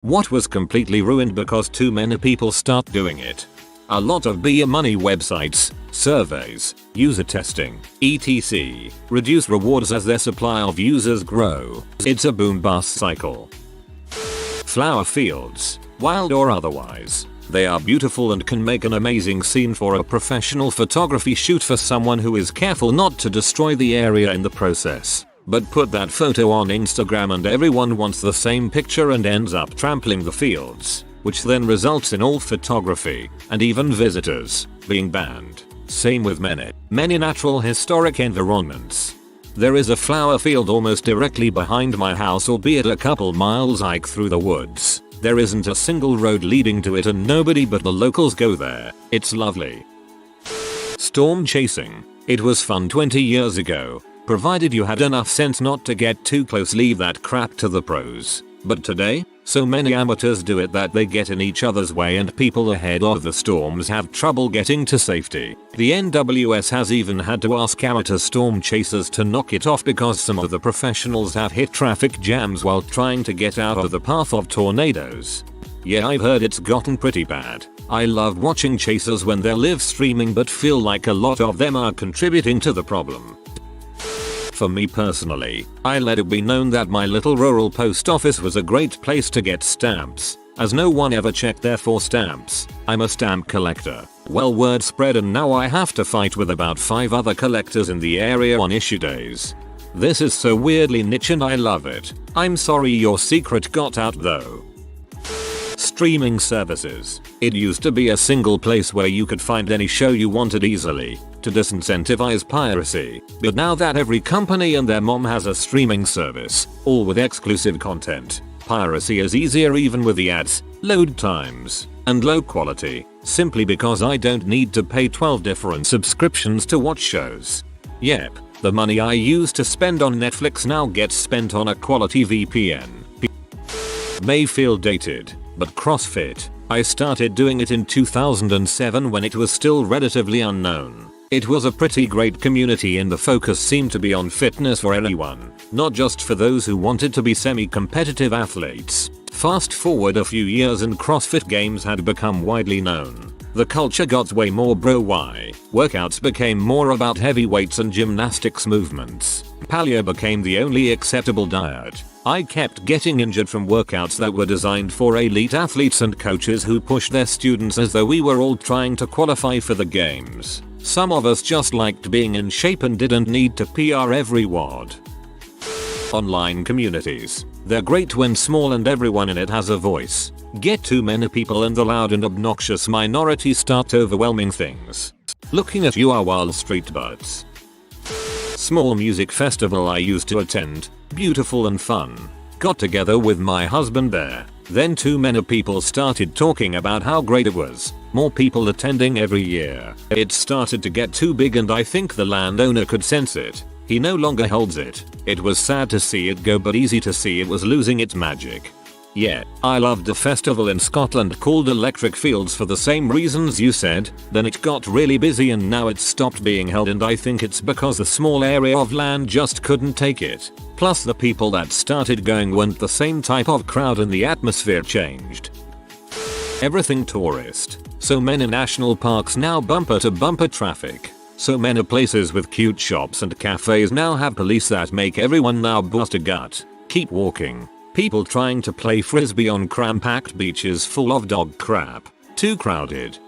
What was completely ruined because too many people start doing it. A lot of beer money websites, surveys, user testing, etc. reduce rewards as their supply of users grow. It's a boom-bust cycle. Flower fields, wild or otherwise. They are beautiful and can make an amazing scene for a professional photography shoot for someone who is careful not to destroy the area in the process. But put that photo on Instagram and everyone wants the same picture and ends up trampling the fields, which then results in all photography, and even visitors, being banned. Same with many natural historic environments. There is a flower field almost directly behind my house, albeit a couple miles hike through the woods. There isn't a single road leading to it and nobody but the locals go there. It's lovely. Storm chasing. It was fun 20 years ago, provided you had enough sense not to get too close. Leave that crap to the pros. But today, so many amateurs do it that they get in each other's way and people ahead of the storms have trouble getting to safety. The NWS has even had to ask amateur storm chasers to knock it off because some of the professionals have hit traffic jams while trying to get out of the path of tornadoes. Yeah, I've heard it's gotten pretty bad. I love watching chasers when they're live streaming but feel like a lot of them are contributing to the problem. For me personally, I let it be known that my little rural post office was a great place to get stamps, as no one ever checked there for stamps. I'm a stamp collector. Well, word spread and now I have to fight with about 5 other collectors in the area on issue days. This is so weirdly niche and I love it. I'm sorry your secret got out though. Streaming services. It used to be a single place where you could find any show you wanted easily, to disincentivize piracy, but now that every company and their mom has a streaming service, all with exclusive content, piracy is easier even with the ads, load times, and low quality, simply because I don't need to pay 12 different subscriptions to watch shows. Yep, the money I used to spend on Netflix now gets spent on a quality VPN. May feel dated, but CrossFit, I started doing it in 2007 when it was still relatively unknown. It was a pretty great community and the focus seemed to be on fitness for anyone, not just for those who wanted to be semi-competitive athletes. Fast forward a few years and CrossFit games had become widely known. The culture got way more bro-y. Workouts became more about heavy weights and gymnastics movements. Paleo became the only acceptable diet. I kept getting injured from workouts that were designed for elite athletes and coaches who pushed their students as though we were all trying to qualify for the games. Some of us just liked being in shape and didn't need to PR every word. Online communities. They're great when small and everyone in it has a voice. Get too many people and the loud and obnoxious minority start overwhelming things. Looking at you, our Wall Street butts. Small music festival I used to attend. Beautiful and fun. Got together with my husband there. Then too many people started talking about how great it was. More people attending every year. It started to get too big and I think the landowner could sense it. He no longer holds it. It was sad to see it go but easy to see it was losing its magic. Yeah, I loved a festival in Scotland called Electric Fields for the same reasons you said, then it got really busy and now it's stopped being held and I think it's because the small area of land just couldn't take it. Plus the people that started going weren't the same type of crowd and the atmosphere changed. Everything tourist. So many national parks now bumper to bumper traffic. So many places with cute shops and cafes now have police that make everyone now bust a gut. Keep walking. People trying to play frisbee on cram-packed beaches full of dog crap. Too crowded.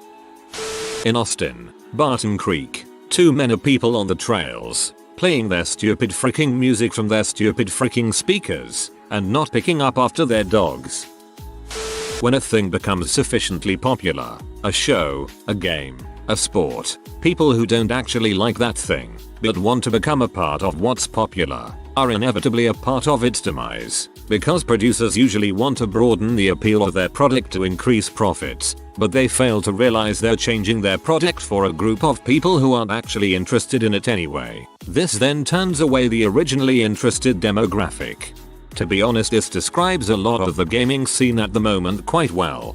In Austin, Barton Creek. Too many people on the trails, playing their stupid freaking music from their stupid freaking speakers, and not picking up after their dogs. When a thing becomes sufficiently popular, a show, a game, a sport, people who don't actually like that thing, but want to become a part of what's popular, are inevitably a part of its demise. Because producers usually want to broaden the appeal of their product to increase profits, but they fail to realize they're changing their product for a group of people who aren't actually interested in it anyway. This then turns away the originally interested demographic. To be honest, this describes a lot of the gaming scene at the moment quite well.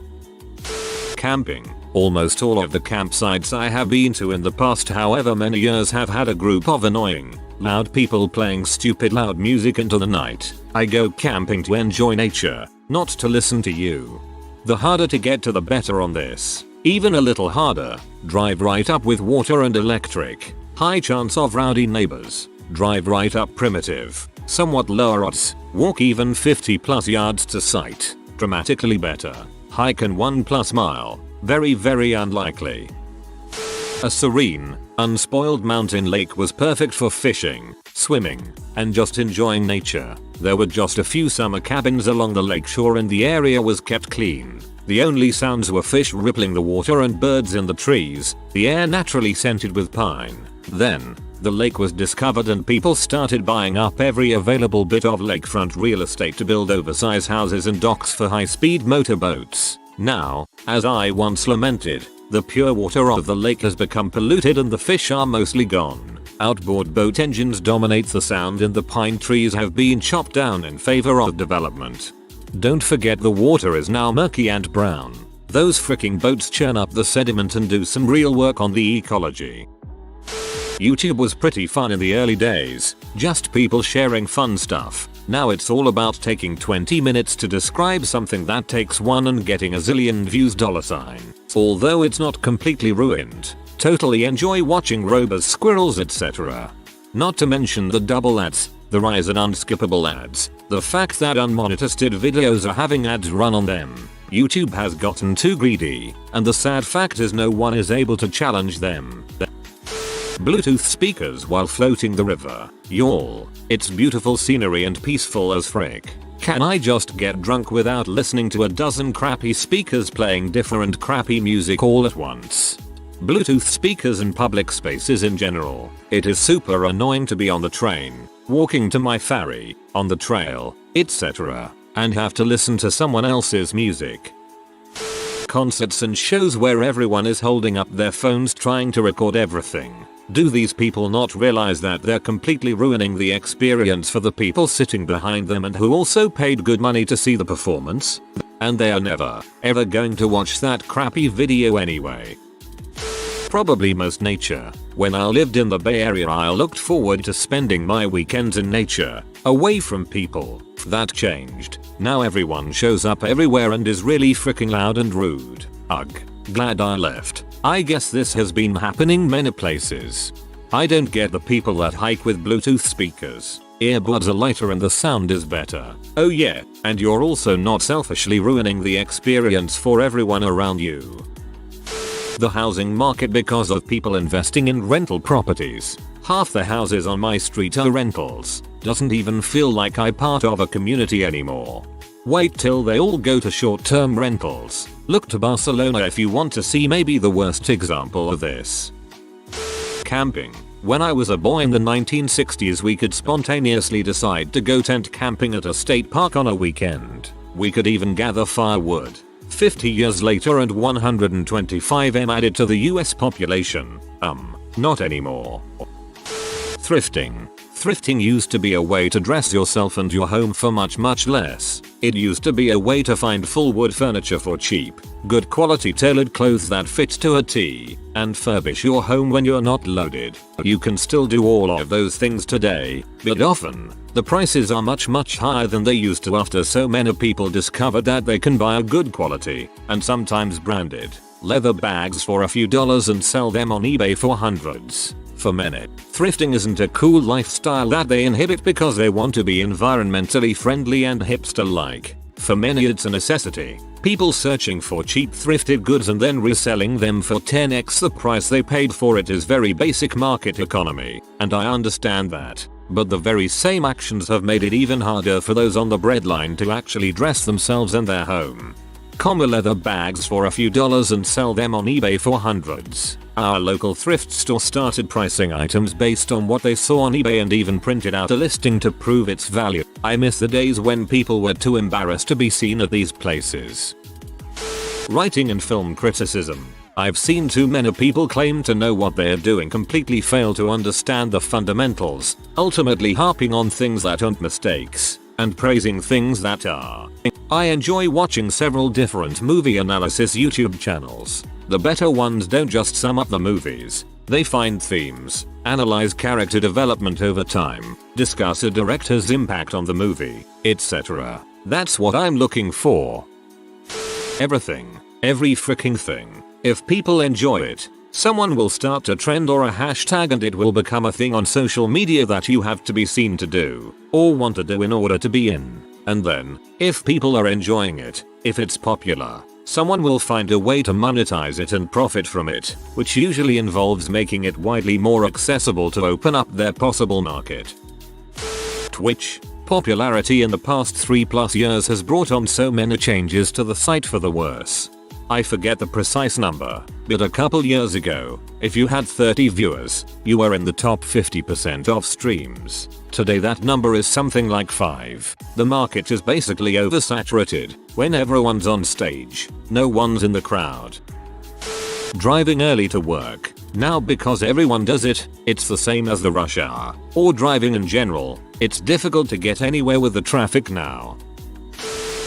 Camping. Almost all of the campsites I have been to in the past however many years have had a group of annoying, loud people playing stupid loud music into the night. I go camping to enjoy nature, not to listen to you. The harder to get to the better on this. Even a little harder, drive right up with water and electric. High chance of rowdy neighbors. Drive right up primitive. Somewhat lower odds. Walk even 50 plus yards to site. Dramatically better. Hike in 1+ mile. Very very unlikely. A serene, unspoiled mountain lake was perfect for fishing, swimming, and just enjoying nature. There were just a few summer cabins along the lakeshore and the area was kept clean. The only sounds were fish rippling the water and birds in the trees, the air naturally scented with pine. Then, the lake was discovered and people started buying up every available bit of lakefront real estate to build oversized houses and docks for high-speed motorboats. Now, as I once lamented, the pure water of the lake has become polluted and the fish are mostly gone. Outboard boat engines dominate the sound and the pine trees have been chopped down in favor of development. Don't forget the water is now murky and brown. Those freaking boats churn up the sediment and do some real work on the ecology. YouTube was pretty fun in the early days, just people sharing fun stuff. Now it's all about taking 20 minutes to describe something that takes one and getting a zillion views $. Although it's not completely ruined, totally enjoy watching robots, squirrels, etc. Not to mention the double ads, the rise in unskippable ads, the fact that unmonetized videos are having ads run on them. YouTube has gotten too greedy, and the sad fact is no one is able to challenge them. Bluetooth speakers while floating the river. Y'all, it's beautiful scenery and peaceful as frick. Can I just get drunk without listening to a dozen crappy speakers playing different crappy music all at once? Bluetooth speakers in public spaces in general. It is super annoying to be on the train, walking to my ferry, on the trail, etc. and have to listen to someone else's music. Concerts and shows where everyone is holding up their phones trying to record everything. Do these people not realize that they're completely ruining the experience for the people sitting behind them and who also paid good money to see the performance? And they are never, ever going to watch that crappy video anyway. Probably most nature. When I lived in the Bay Area I looked forward to spending my weekends in nature, away from people. That changed. Now everyone shows up everywhere and is really freaking loud and rude. Ugh. Glad I left. I guess this has been happening many places. I don't get the people that hike with Bluetooth speakers. Earbuds are lighter and the sound is better. Oh yeah, and you're also not selfishly ruining the experience for everyone around you. The housing market because of people investing in rental properties. Half the houses on my street are rentals. Doesn't even feel like I'm part of a community anymore. Wait till they all go to short-term rentals. Look to Barcelona if you want to see maybe the worst example of this. Camping. When I was a boy in the 1960s we could spontaneously decide to go tent camping at a state park on a weekend. We could even gather firewood. 50 years later and 125M added to the US population. Not anymore. Thrifting. Thrifting used to be a way to dress yourself and your home for much less. It used to be a way to find full wood furniture for cheap, good quality tailored clothes that fit to a T, and furbish your home when you're not loaded. You can still do all of those things today, but often, the prices are much higher than they used to after so many people discovered that they can buy a good quality, and sometimes branded, leather bags for a few dollars and sell them on eBay for hundreds. For many, thrifting isn't a cool lifestyle that they inhibit because they want to be environmentally friendly and hipster-like. For many it's a necessity. People searching for cheap thrifted goods and then reselling them for 10x the price they paid for it is very basic market economy, and I understand that. But the very same actions have made it even harder for those on the breadline to actually dress themselves and their home. Leather bags for a few dollars and sell them on eBay for hundreds. Our local thrift store started pricing items based on what they saw on eBay and even printed out a listing to prove its value. I miss the days when people were too embarrassed to be seen at these places. Writing and film criticism. I've seen too many people claim to know what they're doing completely fail to understand the fundamentals, ultimately harping on things that aren't mistakes, and praising things that are. I enjoy watching several different movie analysis YouTube channels. The better ones don't just sum up the movies. They find themes, analyze character development over time, discuss a director's impact on the movie, etc. That's what I'm looking for. Everything. Every freaking thing. If people enjoy it, someone will start a trend or a hashtag and it will become a thing on social media that you have to be seen to do, or want to do in order to be in. And then, if people are enjoying it, if it's popular, someone will find a way to monetize it and profit from it, which usually involves making it widely more accessible to open up their possible market. Twitch. Popularity in the past 3+ years has brought on so many changes to the site for the worse. I forget the precise number, but a couple years ago, if you had 30 viewers, you were in the top 50% of streams. Today that number is something like 5. The market is basically oversaturated. When everyone's on stage, no one's in the crowd. Driving early to work. Now because everyone does it, it's the same as the rush hour. Or driving in general, it's difficult to get anywhere with the traffic now.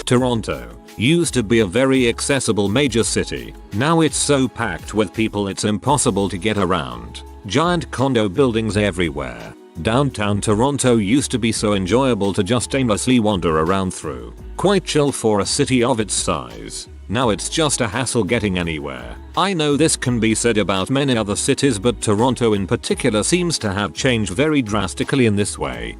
Toronto. Used to be a very accessible major city. Now it's so packed with people it's impossible to get around. Giant condo buildings everywhere. Downtown Toronto used to be so enjoyable to just aimlessly wander around through. Quite chill for a city of its size. Now it's just a hassle getting anywhere. I know this can be said about many other cities, but Toronto in particular seems to have changed very drastically in this way.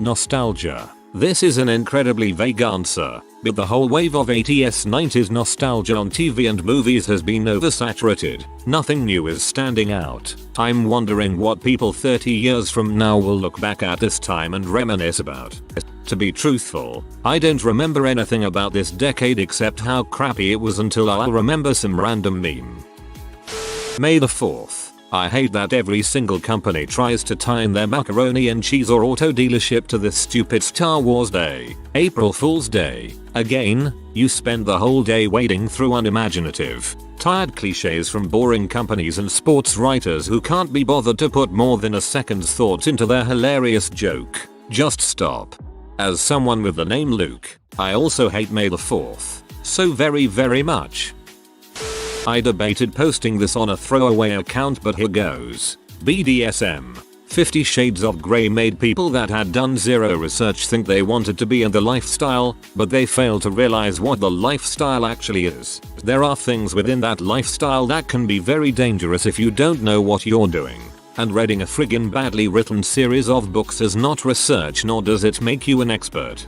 Nostalgia. This is an incredibly vague answer, but the whole wave of 80s 90s nostalgia on TV and movies has been oversaturated. Nothing new is standing out. I'm wondering what people 30 years from now will look back at this time and reminisce about. To be truthful, I don't remember anything about this decade except how crappy it was until I'll remember some random meme. May the 4th. I hate that every single company tries to tie in their macaroni and cheese or auto dealership to this stupid Star Wars Day, April Fool's Day. Again, you spend the whole day wading through unimaginative, tired cliches from boring companies and sports writers who can't be bothered to put more than a second's thought into their hilarious joke. Just stop. As someone with the name Luke, I also hate May the 4th. So very much. I debated posting this on a throwaway account, but here goes. BDSM. 50 Shades of Grey made people that had done zero research think they wanted to be in the lifestyle, but they failed to realize what the lifestyle actually is. There are things within that lifestyle that can be very dangerous if you don't know what you're doing. And reading a friggin' badly written series of books is not research, nor does it make you an expert.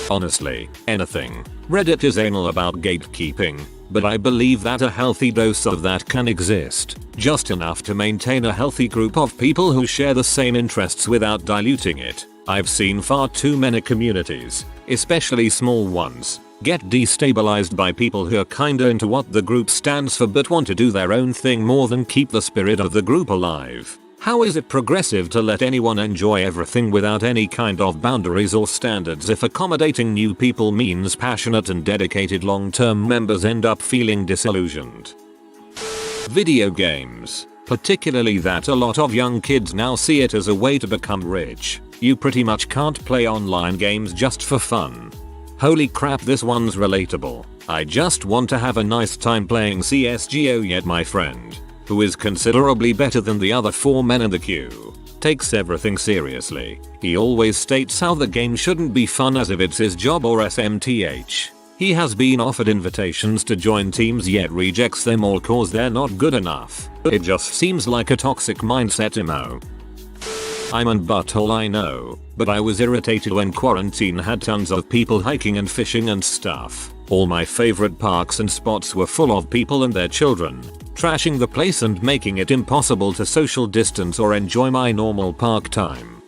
Honestly, anything. Reddit is anal about gatekeeping, but I believe that a healthy dose of that can exist, just enough to maintain a healthy group of people who share the same interests without diluting it. I've seen far too many communities, especially small ones, get destabilized by people who are kinda into what the group stands for but want to do their own thing more than keep the spirit of the group alive. How is it progressive to let anyone enjoy everything without any kind of boundaries or standards if accommodating new people means passionate and dedicated long-term members end up feeling disillusioned? Video games. Particularly that a lot of young kids now see it as a way to become rich. You pretty much can't play online games just for fun. Holy crap, this one's relatable. I just want to have a nice time playing CSGO, yet my friend, who is considerably better than the other 4 men in the queue, takes everything seriously. He always states how the game shouldn't be fun as if it's his job or SMTH. He has been offered invitations to join teams yet rejects them all cause they're not good enough. It just seems like a toxic mindset, emo. I'm an butthole, I know, but I was irritated when quarantine had tons of people hiking and fishing and stuff. All my favorite parks and spots were full of people and their children, trashing the place and making it impossible to social distance or enjoy my normal park time.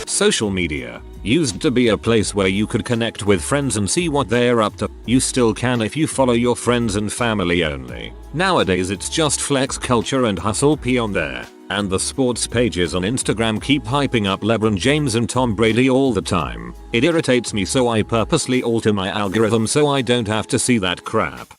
Social media used to be a place where you could connect with friends and see what they're up to. You still can if you follow your friends and family only. Nowadays it's just flex culture and hustle P on there. And the sports pages on Instagram keep hyping up LeBron James and Tom Brady all the time. It irritates me, so I purposely alter my algorithm so I don't have to see that crap.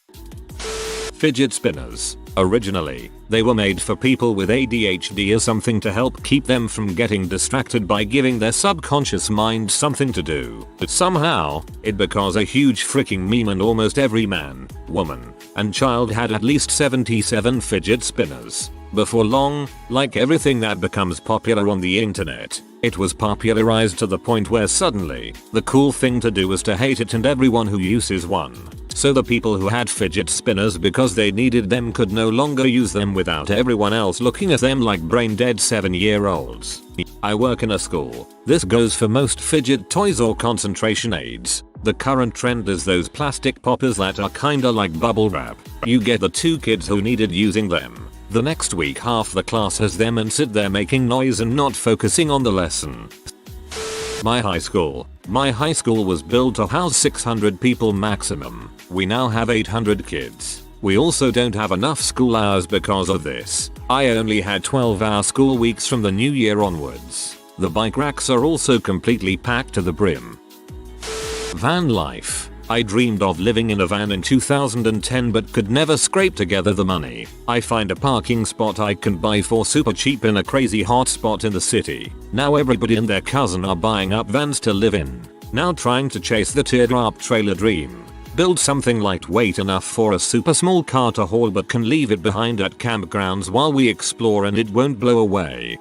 Fidget spinners. Originally, they were made for people with ADHD as something to help keep them from getting distracted by giving their subconscious mind something to do. But somehow, it becomes a huge freaking meme and almost every man, woman, and child had at least 77 fidget spinners. Before long, like everything that becomes popular on the internet, It was popularized to the point where suddenly, the cool thing to do was to hate it and everyone who uses one. So the people who had fidget spinners because they needed them could no longer use them without everyone else looking at them like brain dead 7-year-olds. I work in a school. This goes for most fidget toys or concentration aids. The current trend is those plastic poppers that are kinda like bubble wrap. You get the 2 kids who needed using them. The next week half the class has them and sit there making noise and not focusing on the lesson. My high school was built to house 600 people maximum. We now have 800 kids. We also don't have enough school hours because of this. I only had 12-hour school weeks from the new year onwards. The bike racks are also completely packed to the brim. Van life. I dreamed of living in a van in 2010 but could never scrape together the money. I find a parking spot I can buy for super cheap in a crazy hot spot in the city. Now everybody and their cousin are buying up vans to live in. Now trying to chase the teardrop trailer dream. Build something lightweight enough for a super small car to haul but can leave it behind at campgrounds while we explore and it won't blow away.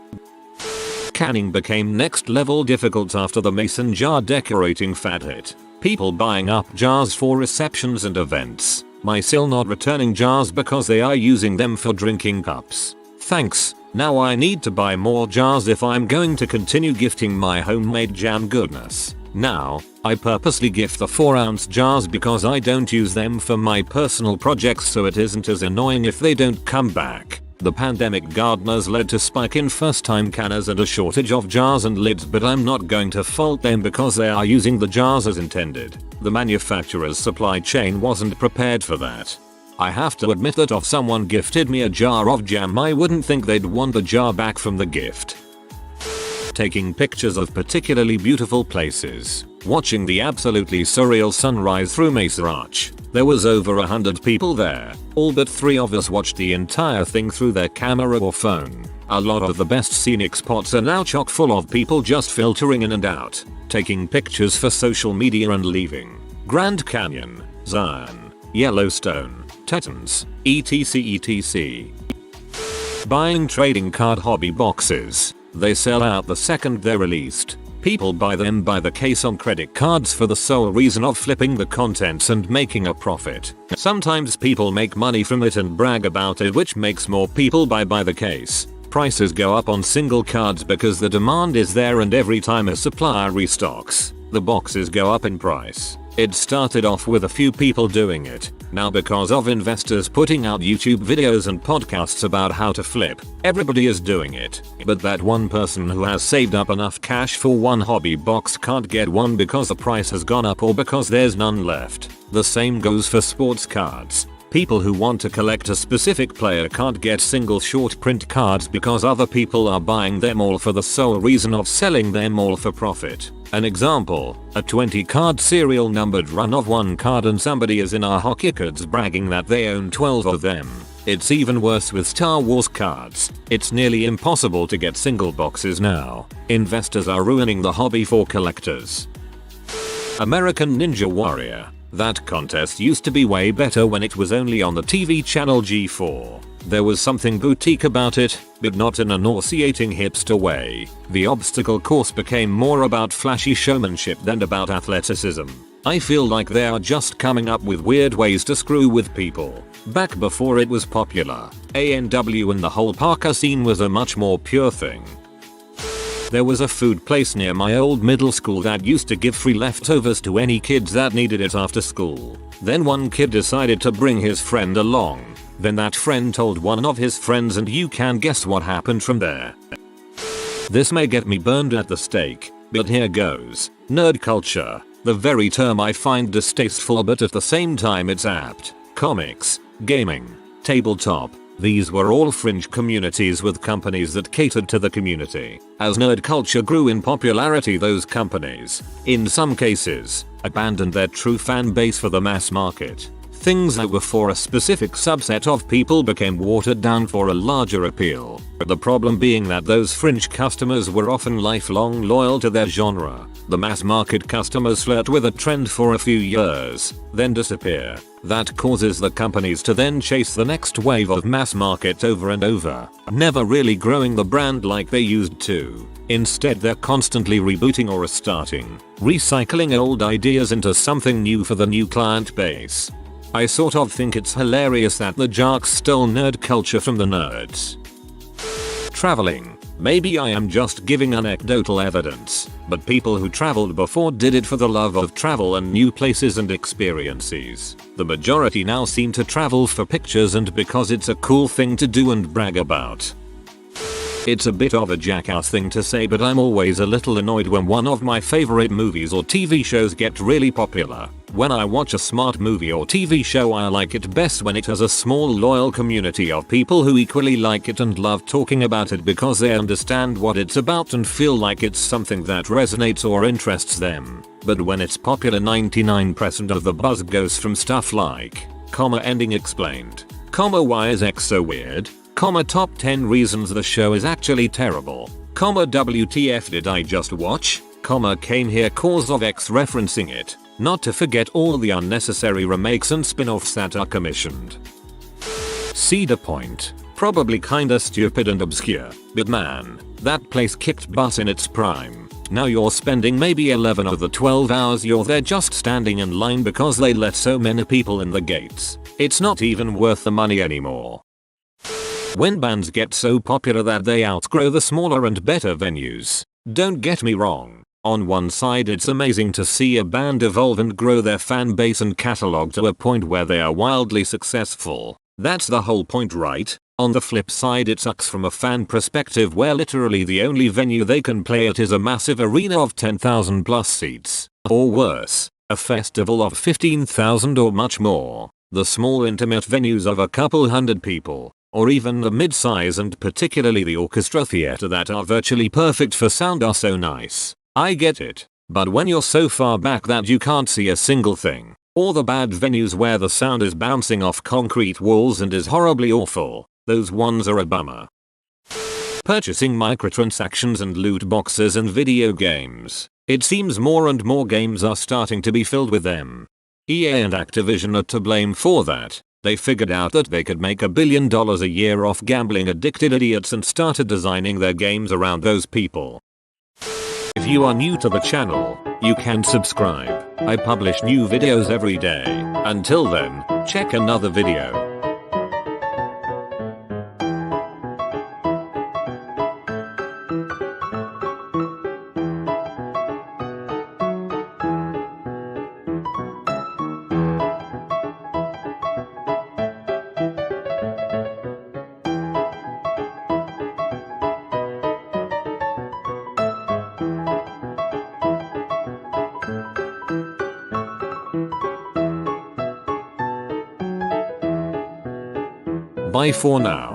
Canning became next level difficult after the mason jar decorating fad hit. People buying up jars for receptions and events. My still not returning jars because they are using them for drinking cups. Thanks. Now I need to buy more jars if I'm going to continue gifting my homemade jam goodness. Now, I purposely gift the 4-ounce jars because I don't use them for my personal projects so it isn't as annoying if they don't come back. The pandemic gardeners led to spike in first-time canners and a shortage of jars and lids, but I'm not going to fault them because they are using the jars as intended. The manufacturer's supply chain wasn't prepared for that. I have to admit that if someone gifted me a jar of jam I wouldn't think they'd want the jar back from the gift. Taking pictures of particularly beautiful places. Watching the absolutely surreal sunrise through Mesa Arch. There was over 100 people there. All but 3 of us watched the entire thing through their camera or phone. A lot of the best scenic spots are now chock full of people just filtering in and out, taking pictures for social media and leaving. Grand Canyon, Zion, Yellowstone, Tetons, etc. Buying trading card hobby boxes. They sell out the second they're released. People buy them by the case on credit cards for the sole reason of flipping the contents and making a profit. Sometimes people make money from it and brag about it, which makes more people buy by the case. Prices go up on single cards because the demand is there, and every time a supplier restocks, the boxes go up in price. It started off with a few people doing it. Now because of investors putting out YouTube videos and podcasts about how to flip, everybody is doing it. But that one person who has saved up enough cash for one hobby box can't get one because the price has gone up or because there's none left. The same goes for sports cards. People who want to collect a specific player can't get single short print cards because other people are buying them all for the sole reason of selling them all for profit. An example, a 20 card serial numbered run of one card and somebody is in our hockey cards bragging that they own 12 of them. It's even worse with Star Wars cards. It's nearly impossible to get single boxes now. Investors are ruining the hobby for collectors. American Ninja Warrior. That contest used to be way better when it was only on the TV channel G4. There was something boutique about it, but not in a nauseating hipster way. The obstacle course became more about flashy showmanship than about athleticism. I feel like they are just coming up with weird ways to screw with people. Back before it was popular, ANW and the whole parkour scene was a much more pure thing. There was a food place near my old middle school that used to give free leftovers to any kids that needed it after school. Then one kid decided to bring his friend along. Then that friend told one of his friends, and you can guess what happened from there. This may get me burned at the stake, but here goes. Nerd culture. The very term I find distasteful, but at the same time it's apt. Comics, gaming, tabletop. These were all fringe communities with companies that catered to the community. As nerd culture grew in popularity, those companies, in some cases, abandoned their true fan base for the mass market. Things that were for a specific subset of people became watered down for a larger appeal. The problem being that those fringe customers were often lifelong loyal to their genre. The mass market customers flirt with a trend for a few years, then disappear. That causes the companies to then chase the next wave of mass market over and over, never really growing the brand like they used to. Instead, they're constantly rebooting or restarting, recycling old ideas into something new for the new client base. I sort of think it's hilarious that the jocks stole nerd culture from the nerds. Traveling. Maybe I am just giving anecdotal evidence, but people who traveled before did it for the love of travel and new places and experiences. The majority now seem to travel for pictures and because it's a cool thing to do and brag about. It's a bit of a jackass thing to say, but I'm always a little annoyed when one of my favorite movies or TV shows get really popular. When I watch a smart movie or TV show, I like it best when it has a small loyal community of people who equally like it and love talking about it because they understand what it's about and feel like it's something that resonates or interests them. But when it's popular, 99% of the buzz goes from stuff like, ending explained, why is X so weird, top 10 reasons the show is actually terrible, WTF did I just watch, came here cause of X referencing it, not to forget all the unnecessary remakes and spin-offs that are commissioned. Cedar Point. Probably kinda stupid and obscure, but man, that place kicked butt in its prime. Now you're spending maybe 11 of the 12 hours you're there just standing in line because they let so many people in the gates. It's not even worth the money anymore. When bands get so popular that they outgrow the smaller and better venues. Don't get me wrong. On one side, it's amazing to see a band evolve and grow their fan base and catalog to a point where they are wildly successful. That's the whole point, right? On the flip side, it sucks from a fan perspective where literally the only venue they can play at is a massive arena of 10,000 plus seats. Or worse, a festival of 15,000 or much more. The small intimate venues of a couple hundred people. Or even the mid-size and particularly the orchestra theater that are virtually perfect for sound are so nice. I get it. But when you're so far back that you can't see a single thing, or the bad venues where the sound is bouncing off concrete walls and is horribly awful, those ones are a bummer. Purchasing microtransactions and loot boxes in video games. It seems more and more games are starting to be filled with them. EA and Activision are to blame for that. They figured out that they could make $1 billion a year off gambling addicted idiots and started designing their games around those people. If you are new to the channel, you can subscribe. I publish new videos every day. Until then, check another video. Bye for now.